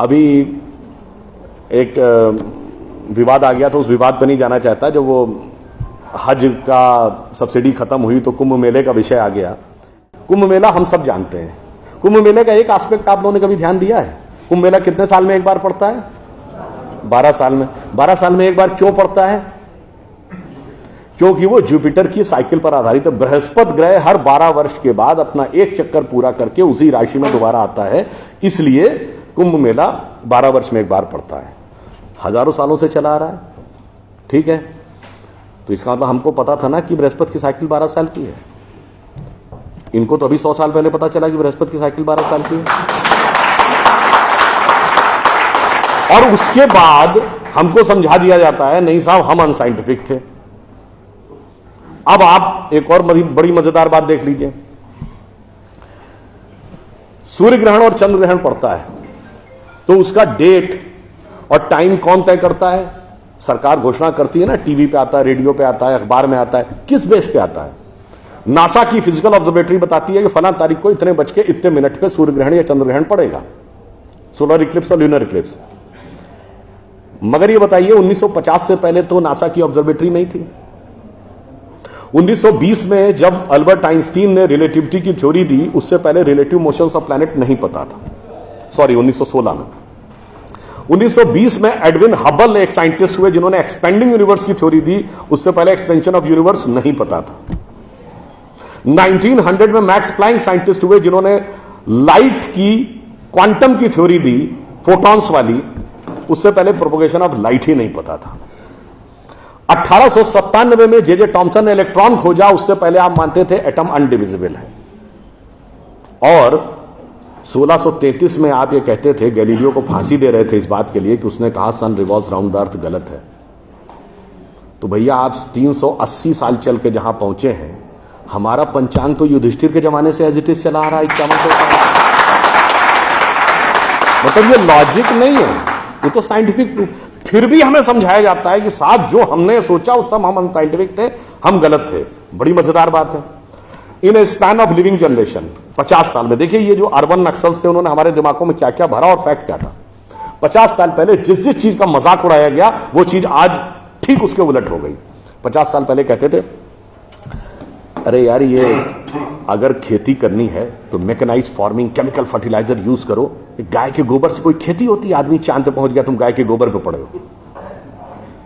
अभी एक विवाद आ गया तो उस विवाद पर नहीं जाना चाहता। जब वो हज का सब्सिडी खत्म हुई तो कुंभ मेले का विषय आ गया। कुंभ मेला हम सब जानते हैं। कुंभ मेले का एक एस्पेक्ट आप लोगों ने कभी ध्यान दिया है? कुंभ मेला कितने साल में एक बार पड़ता है? 12 साल में। 12 साल में एक बार क्यों पड़ता है? क्योंकि वो जुपिटर की साइकिल पर आधारित है। बृहस्पति ग्रह हर 12 वर्ष के बाद अपना एक चक्कर पूरा करके उसी राशि में दोबारा आता है, इसलिए कुंभ मेला 12 वर्ष में एक बार पड़ता है। हजारों सालों से चला आ रहा है, ठीक है। तो इसका मतलब हमको पता था ना कि बृहस्पति की साइकिल 12 साल की है। इनको तो अभी 100 साल पहले पता चला कि बृहस्पति की साइकिल 12 साल की है। और उसके बाद हमको समझा दिया जाता है नहीं साहब हम अनसाइंटिफिक थे। अब आप एक और बड़ी मजेदार बात देख लीजिए। सूर्य ग्रहण और चंद्र ग्रहण पड़ता है तो उसका डेट और टाइम कौन तय करता है? सरकार घोषणा करती है ना, टीवी पे आता है, रेडियो पे आता है, अखबार में आता है। किस बेस पे आता है? नासा की फिजिकल ऑब्जर्वेटरी बताती है कि फलां तारीख को इतने बज के इतने मिनट पे सूर्य ग्रहण या चंद्र ग्रहण पड़ेगा, सोलर इक्लिप्स और ल्यूनर इक्लिप्स। मगर ये बताइए 1950 से पहले तो नासा की ऑब्जर्वेटरी नहीं थी। 1920 में जब अल्बर्ट आइंस्टीन ने रिलेटिविटी की थ्योरी दी, उससे पहले रिलेटिव मोशंस ऑफ प्लैनेट नहीं पता था। सॉरी, 1916 में। 1920 में एडविन हबल एक साइंटिस्ट हुए जिन्होंने एक्सपेंडिंग यूनिवर्स की थ्योरी दी, उससे पहले एक्सपेंशन ऑफ यूनिवर्स नहीं पता था। 1900 में मैक्स प्लैंक साइंटिस्ट हुए जिन्होंने लाइट की क्वांटम की थ्योरी दी, फोटॉन्स वाली, उससे पहले प्रोपगेशन ऑफ लाइट ही नहीं पता था। 1897 में जे टॉमसन ने इलेक्ट्रॉन खोजा, उससे पहले आप मानते थे एटम अनडिविजिबल है। और 1633 में आप ये कहते थे, गैलीलियो को फांसी दे रहे थे इस बात के लिए कि उसने कहा सन रिवॉल्व्स राउंड द अर्थ गलत है। तो भैया आप 380 साल चल के जहां पहुंचे हैं, हमारा पंचांग तो युधिष्ठिर के जमाने से एज इट इज चला आ रहा है 5100 साल। मतलब ये लॉजिक नहीं है, ये तो साइंटिफिक प्रूफ। फिर भी हमें समझाया जाता है कि साहब जो हमने सोचा उस सब हम अनसाइंटिफिक थे, हम गलत थे। बड़ी मजेदार बात है। इन ए स्पैन ऑफ लिविंग जनरेशन 50 साल में देखिए ये जो अर्बन नक्सल्स थे उन्होंने हमारे दिमागों में क्या क्या भरा और फैक्ट क्या था। 50 साल पहले जिस जिस चीज का मजाक उड़ाया गया वो चीज आज ठीक उसके उलट हो गई। 50 साल पहले कहते थे अरे यार ये अगर खेती करनी है तो mechanised farming, chemical fertiliser use करो। गाय के गोबर से कोई खेती होती है? आदमी चांद पे पहुंच गया, तुम गाय के गोबर पे पड़े हो।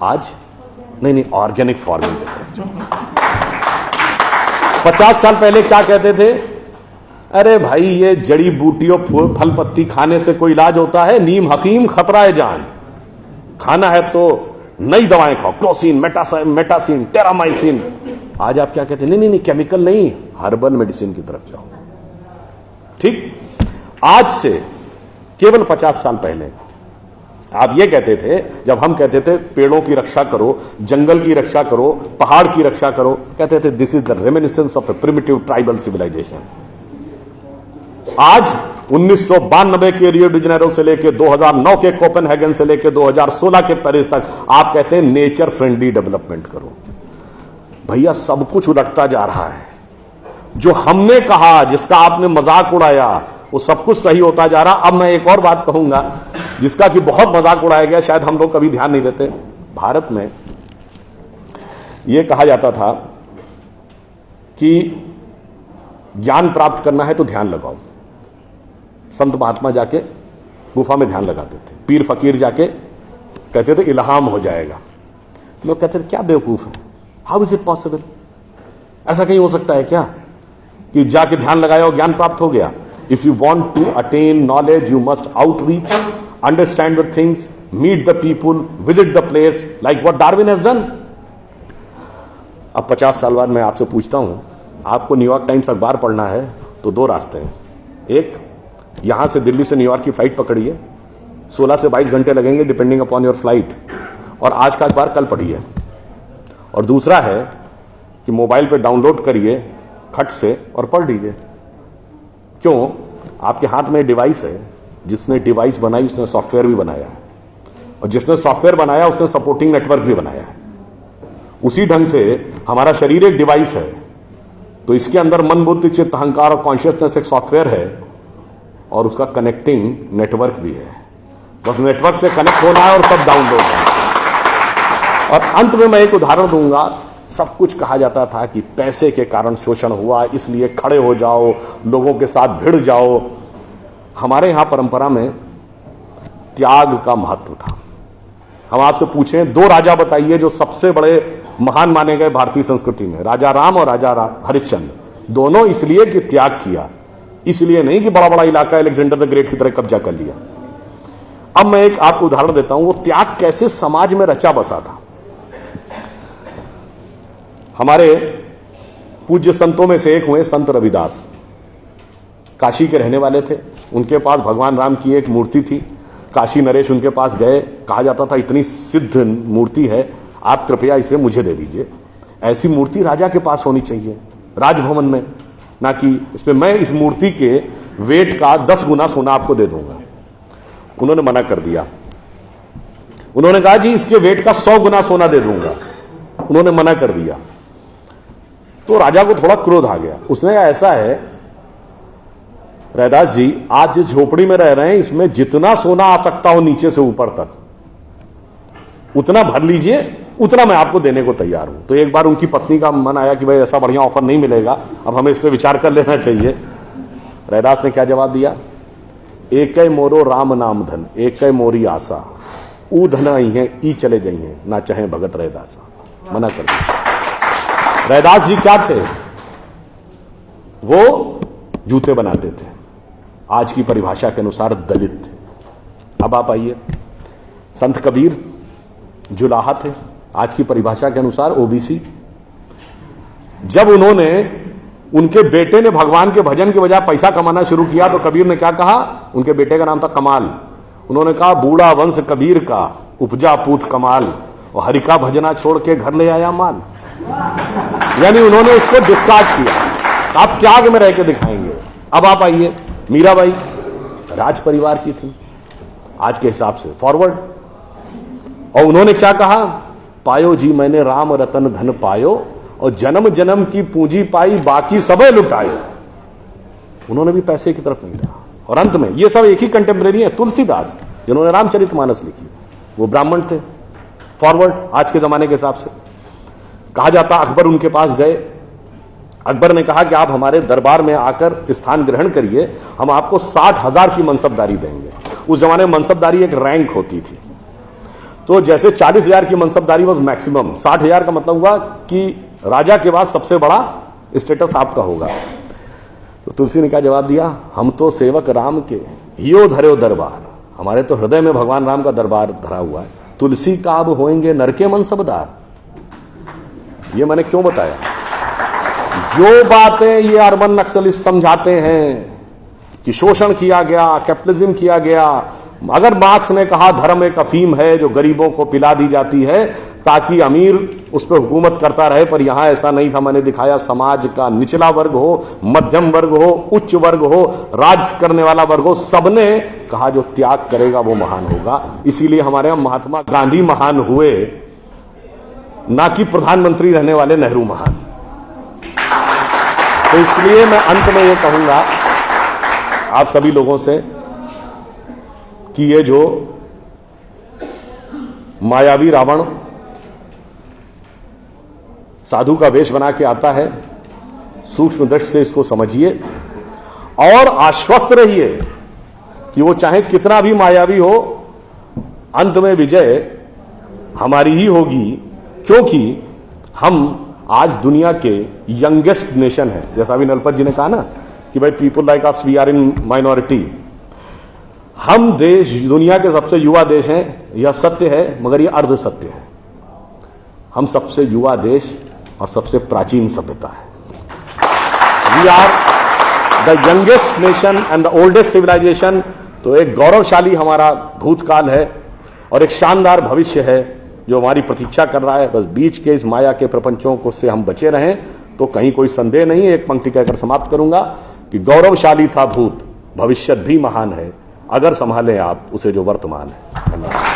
आज नहीं, ऑर्गेनिक फार्मिंग की तरफ जाओ। 50 साल पहले क्या कहते थे? अरे भाई ये जड़ी बूटियों फल पत्ती खाने से कोई इलाज होता है? नीम हकीम खतरा है जान। खाना है तो नई दवाएं खाओ, क्लोसिन, मेटासिन, टेरामाइसिन। आज आप क्या कहते हैं? नहीं, केमिकल नहीं, हर्बल मेडिसिन की तरफ जाओ। ठीक, आज से केवल 50 साल पहले आप ये कहते थे, जब हम कहते थे पेड़ों की रक्षा करो, जंगल की रक्षा करो, पहाड़ की रक्षा करो, कहते थे this is the reminiscence of a primitive tribal civilisation. आज 1992 के रियो डी जेनेरो से लेकर 2009 के कोपेनहेगन से लेकर 2016 के पेरिस तक आप कहते हैं नेचर फ्रेंडली डेवलपमेंट करो। भैया सब कुछ उलटता जा रहा है। जो हमने कहा, जिसका आपने मजाक उड़ाया, वो सब कुछ सही होता जा रहा। अब मैं एक और बात कहूंगा जिसका कि बहुत मजाक उड़ाया गया, शायद हम लोग कभी ध्यान नहीं देते। भारत में यह कहा जाता था कि ज्ञान प्राप्त करना है तो ध्यान लगाओ। संत महात्मा जाके गुफा में ध्यान लगाते थे, पीर फकीर जाके कहते थे इल्हाम हो जाएगा। लोग कहते थे क्या बेवकूफ है, हाउ इज इट पॉसिबल? ऐसा कहीं हो सकता है क्या कि जाके ध्यान लगाया और ज्ञान प्राप्त हो गया? If you want to attain knowledge you must outreach, understand the things, meet the people, visit the place, like what Darwin has done. अब 50 साल बाद मैं आपसे पूछता हूं, आपको न्यूयॉर्क टाइम्स अखबार पढ़ना है तो 2 रास्ते हैं। एक, यहां से दिल्ली से न्यूयॉर्क की फ्लाइट पकड़िए, 16 से 22 घंटे लगेंगे डिपेंडिंग अपॉन योर फ्लाइट, और आज का अखबार कल पढ़िए। और दूसरा है कि मोबाइल पे डाउनलोड करिए खट से और पढ़ लीजिए। क्यों? आपके हाथ में डिवाइस है, जिसने डिवाइस बनाई उसने सॉफ्टवेयर भी बनाया है, और जिसने सॉफ्टवेयर बनाया उसने सपोर्टिंग नेटवर्क भी बनाया है। उसी ढंग से हमारा शरीर एक डिवाइस है, तो इसके अंदर मन, बुद्धि, चित्त, अहंकार और कॉन्शियसनेस एक सॉफ्टवेयर है, और उसका कनेक्टिंग नेटवर्क भी है। बस नेटवर्क से कनेक्ट होना है और सब डाउनलोड है। और अंत में मैं एक उदाहरण दूंगा। सब कुछ कहा जाता था कि पैसे के कारण शोषण हुआ, इसलिए खड़े हो जाओ, लोगों के साथ भिड़ जाओ। हमारे यहां परंपरा में त्याग का महत्व था। हम आपसे पूछें, दो राजा बताइए जो सबसे बड़े महान माने गए भारतीय संस्कृति में, राजा राम और राजा हरिश्चंद्र। दोनों इसलिए कि त्याग किया, इसलिए नहीं कि बड़ा बड़ा इलाका अलेक्जेंडर द ग्रेट की तरह कब्जा कर लिया। अब मैं एक आपको उदाहरण देता हूं, वो त्याग कैसे समाज में रचा बसा था। हमारे पूज्य संतों में से एक हुए संत रविदास, काशी के रहने वाले थे। उनके पास भगवान राम की एक मूर्ति थी। काशी नरेश उनके पास गए, कहा जाता था इतनी सिद्ध मूर्ति है, आप कृपया इसे मुझे दे दीजिए। ऐसी मूर्ति राजा के पास होनी चाहिए राजभवन में, ना कि इसमें मैं इस मूर्ति के वेट का 10 गुना सोना आपको दे दूंगा। उन्होंने मना कर दिया। उन्होंने कहा जी इसके वेट का 100 गुना सोना दे दूंगा। उन्होंने मना कर दिया। तो राजा को थोड़ा क्रोध आ गया। उसने कहा ऐसा है रैदास जी, आज जिस झोपड़ी में रह रहे हैं इसमें जितना सोना आ सकता हो नीचे से ऊपर तक उतना भर लीजिए, उतना मैं आपको देने को तैयार हूं। तो एक बार उनकी पत्नी का मन आया कि भाई ऐसा बढ़िया ऑफर नहीं मिलेगा, अब हमें इस पर विचार कर लेना चाहिए। रैदास ने क्या जवाब दिया? एक मोरो राम नाम धन, एक मोरी आशा, ऊ धन आई है ई चले गई हैं, ना चाहे भगत रैदासा। मना कर दिया। रैदास जी क्या थे? वो जूते बनाते थे, आज की परिभाषा के अनुसार दलित थे। अब आप आइए, संत कबीर जुलाहा थे, आज की परिभाषा के अनुसार ओबीसी। जब उन्होंने, उनके बेटे ने भगवान के भजन के बजाय पैसा कमाना शुरू किया तो कबीर ने क्या कहा? उनके बेटे का नाम था कमाल। उन्होंने कहा बूढ़ा वंश कबीर का, उपजा पूत कमाल, और हरि का भजना छोड़ के घर ले आया माल। यानी उन्होंने उसको डिस्कार्ड किया। आप त्याग में रह के दिखाएंगे। अब आप आइए, मीराबाई राज परिवार की थी आज के हिसाब से, फॉरवर्ड। और उन्होंने क्या कहा? पायो जी मैंने राम रतन धन पायो, और जन्म जन्म की पूंजी पाई बाकी सबे लुटायो। उन्होंने भी पैसे की तरफ नहीं रहा। और अंत में ये सब एक ही कंटेम्परेरी है, तुलसीदास जिन्होंने रामचरितमानस लिखी, वो ब्राह्मण थे, फॉरवर्ड आज के जमाने के हिसाब से। कहा जाता अकबर उनके पास गए। अकबर ने कहा कि आप हमारे दरबार में आकर स्थान ग्रहण करिए, हम आपको 60,000 की मनसबदारी देंगे। उस जमाने में मनसबदारी एक रैंक होती थी। तो जैसे 40,000 की मनसबदारी वॉज मैक्सिमम, 60,000 का मतलब हुआ कि राजा के बाद सबसे बड़ा स्टेटस आपका होगा। तो तुलसी ने क्या जवाब दिया? हम तो सेवक राम के हियो धरो दरबार, हमारे तो हृदय में भगवान राम का दरबार धरा हुआ है। तुलसी का अब होएंगे नर के मनसबदार। ये मैंने क्यों बताया? जो बातें ये अर्बन नक्सलिस्ट समझाते हैं कि शोषण किया गया, कैपिटलिज्म किया गया, अगर मार्क्स ने कहा धर्म एक अफीम है जो गरीबों को पिला दी जाती है ताकि अमीर उस पर हुकूमत करता रहे, पर यहां ऐसा नहीं था। मैंने दिखाया समाज का निचला वर्ग हो, मध्यम वर्ग हो, उच्च वर्ग हो, राज करने वाला वर्ग हो, सबने कहा जो त्याग करेगा वो महान होगा। इसीलिए हमारे यहां महात्मा गांधी महान हुए, ना कि प्रधानमंत्री रहने वाले नेहरू महान। तो इसलिए मैं अंत में ये कहूंगा आप सभी लोगों से कि ये जो मायावी रावण साधु का वेश बना के आता है, सूक्ष्म दृष्टि से इसको समझिए और आश्वस्त रहिए कि वो चाहे कितना भी मायावी हो, अंत में विजय हमारी ही होगी, क्योंकि हम आज दुनिया के यंगेस्ट नेशन है। जैसा अभी नलपत जी ने कहा ना कि भाई people like us we are in minority. हम देश दुनिया के सबसे युवा देश हैं, यह सत्य है, मगर यह अर्ध सत्य है। हम सबसे युवा देश और सबसे प्राचीन सभ्यता है। We are the youngest nation and the oldest civilisation. तो एक गौरवशाली हमारा भूतकाल है और एक शानदार भविष्य है जो हमारी प्रतीक्षा कर रहा है। बस बीच के इस माया के प्रपंचों को से हम बचे रहें तो कहीं कोई संदेह नहीं। एक पंक्ति कहकर समाप्त करूंगा कि गौरवशाली था भूत, भविष्य भी महान है, अगर संभालें आप उसे जो वर्तमान है। धन्यवाद।